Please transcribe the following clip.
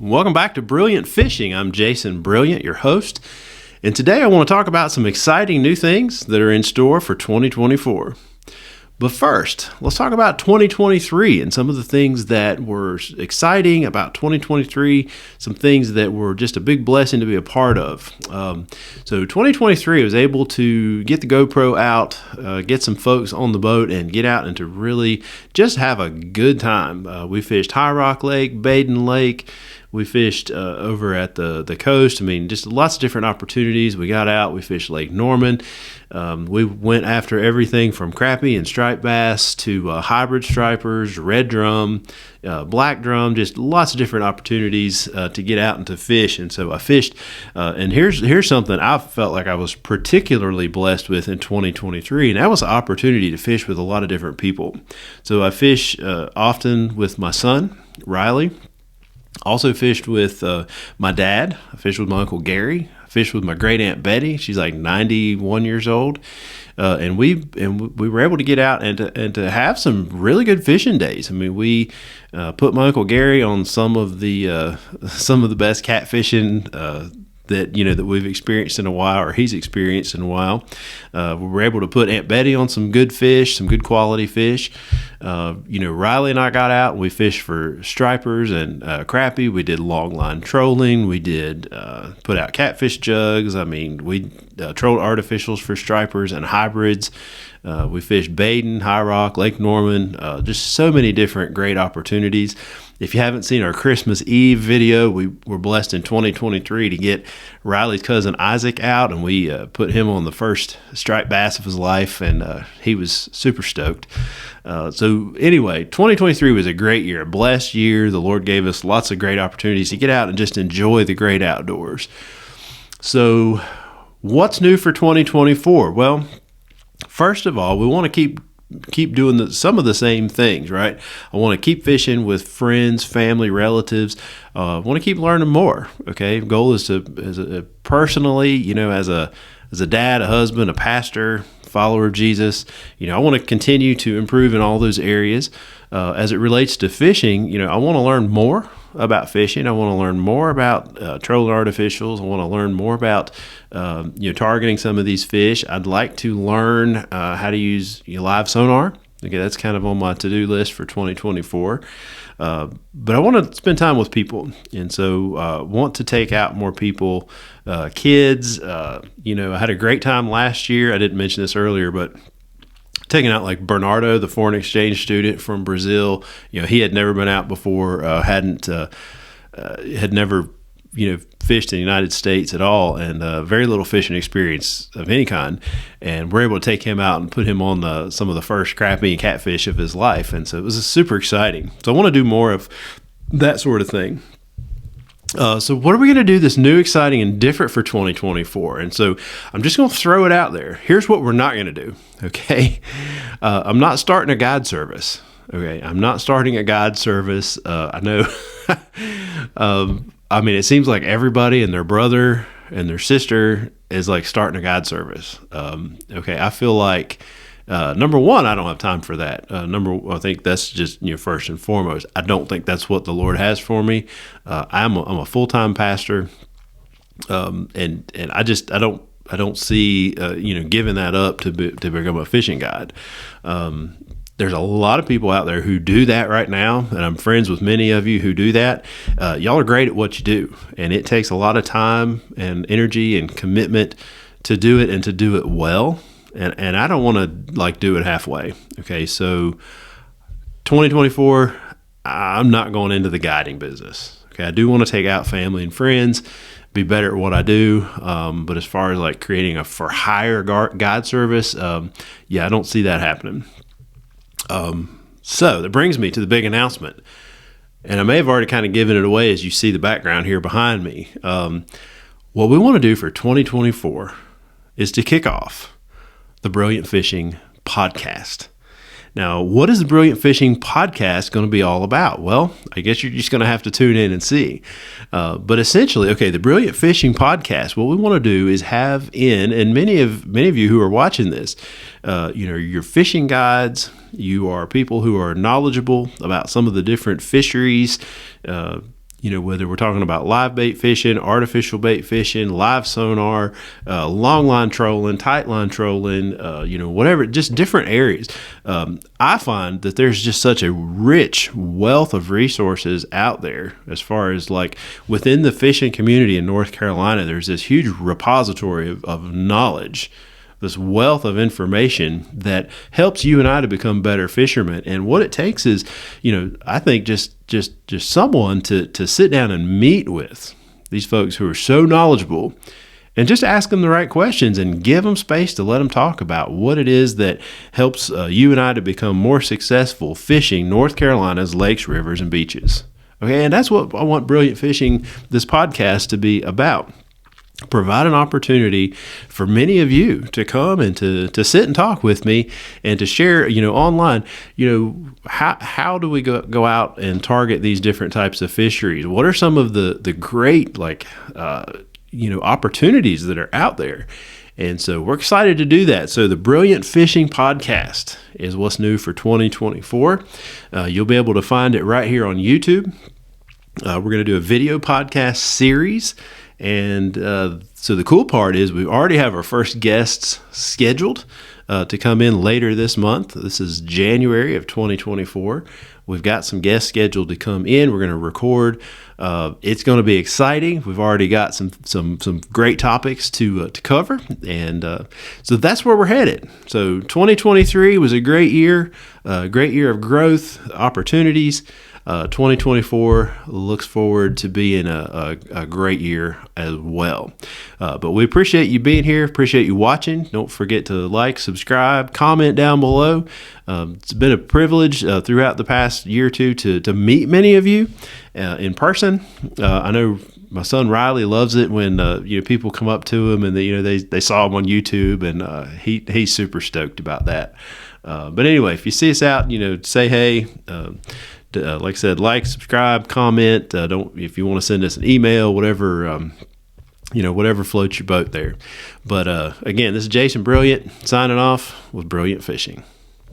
Welcome back to Brilliant Fishing. I'm Jason Brilliant, your host, and today I want to talk about some exciting new things that are in store for 2024. But first, let's talk about 2023 and some of the things that were exciting about 2023, some things that were just a big blessing to be a part of. So 2023, I was able to get the GoPro out, get some folks on the boat, and get out and to really just have a good time. We fished High Rock Lake, Baden Lake. We fished over at the coast. I mean, just lots of different opportunities. We got out. We fished Lake Norman. We went after everything from crappie and striped bass to hybrid stripers, red drum, black drum, just lots of different opportunities to get out and to fish. And so I fished. And here's something I felt like I was particularly blessed with in 2023, and that was the opportunity to fish with a lot of different people. So I fish often with my son, Riley. Also fished with my dad. I fished with my Uncle Gary. I fished with my great Aunt Betty. She's like 91 years old. And we were able to get out and to have some really good fishing days. I mean, we put my Uncle Gary on some of the best catfishing that we've experienced in a while, or he's experienced in a while. We were able to put Aunt Betty on some good fish, some good quality fish. Riley and I got out and we fished for stripers and crappie. We did long line trolling. We did put out catfish jugs. I mean, we trolled artificials for stripers and hybrids. We fished Baden, High Rock, Lake Norman, just so many different great opportunities. If you haven't seen our Christmas Eve video, we were blessed in 2023 to get Riley's cousin Isaac out, and we put him on the first striped bass of his life, and he was super stoked. So anyway, 2023 was a great year, a blessed year. The Lord gave us lots of great opportunities to get out and just enjoy the great outdoors. So what's new for 2024? Well, first of all, we want to keep doing some of the same things, right? I want to keep fishing with friends, family, relatives. I want to keep learning more. Okay, goal is to personally, as a dad, a husband, a pastor, follower of Jesus. I want to continue to improve in all those areas. As it relates to fishing, I want to learn more about fishing. I want to learn more about trolling artificials. I want to learn more about targeting some of these fish. I'd like to learn how to use live sonar. Okay, that's kind of on my to-do list for 2024. But I want to spend time with people, and so want to take out more people, kids. I had a great time last year. I didn't mention this earlier, but taking out like Bernardo, the foreign exchange student from Brazil. He had never been out before, had never fished in the United States at all, and very little fishing experience of any kind. And we're able to take him out and put him on some of the first crappie and catfish of his life. And so it was super exciting. So I want to do more of that sort of thing. So what are we going to do that's new, exciting, and different for 2024? And so I'm just going to throw it out there. Here's what we're not going to do, okay? I'm not starting a guide service, okay? I'm not starting a guide service. I know, it seems like everybody and their brother and their sister is like starting a guide service. Okay, I feel like number one, I don't have time for that. I think that's just first and foremost. I don't think that's what the Lord has for me. I'm a full-time pastor, and I don't see giving that up to become a fishing guide. There's a lot of people out there who do that right now, and I'm friends with many of you who do that. Y'all are great at what you do, and it takes a lot of time and energy and commitment to do it and to do it well. And I don't want to do it halfway. Okay, so 2024, I'm not going into the guiding business. Okay, I do want to take out family and friends, be better at what I do. But as far as creating a for hire guide service, I don't see that happening. So that brings me to the big announcement, and I may have already kind of given it away as you see the background here behind me. What we want to do for 2024 is to kick off the Brilliant Fishing Podcast. Now, what is the Brilliant Fishing Podcast going to be all about? Well, I guess you're just going to have to tune in and see. But essentially, the Brilliant Fishing Podcast, what we want to do is have in, and many of you who are watching this, you're fishing guides, you are people who are knowledgeable about some of the different fisheries, Whether we're talking about live bait fishing, artificial bait fishing, live sonar, long line trolling, tight line trolling, whatever, just different areas. I find that there's just such a rich wealth of resources out there as far as like within the fishing community in North Carolina. There's this huge repository of knowledge, this wealth of information that helps you and I to become better fishermen. And what it takes is, I think just someone to sit down and meet with these folks who are so knowledgeable and just ask them the right questions and give them space to let them talk about what it is that helps you and I to become more successful fishing North Carolina's lakes, rivers, and beaches. Okay, and that's what I want Brilliant Fishing, this podcast, to be about. Provide an opportunity for many of you to come and to sit and talk with me and to share, online, how do we go out and target these different types of fisheries? What are some of the great, opportunities that are out there? And so we're excited to do that. So the Brilliant Fishing Podcast is what's new for 2024. You'll be able to find it right here on YouTube. We're going to do a video podcast series. And so the cool part is we already have our first guests scheduled to come in later this month. This is January of 2024. We've got some guests scheduled to come in. We're going to record. It's going to be exciting. We've already got some great topics to cover. And so that's where we're headed. So 2023 was a great year of growth, opportunities. 2024 looks forward to being a great year as well. But we appreciate you being here, appreciate you watching. Don't forget to like, subscribe, comment down below. It's been a privilege throughout the past year or two to meet many of you in person. I know my son Riley loves it when people come up to him and they saw him on YouTube, and he's super stoked about that. But anyway, if you see us out, say hey. Like I said, like, subscribe, comment. If you want to send us an email, whatever floats your boat there. But again, this is Jason Brilliant signing off with Brilliant Fishing.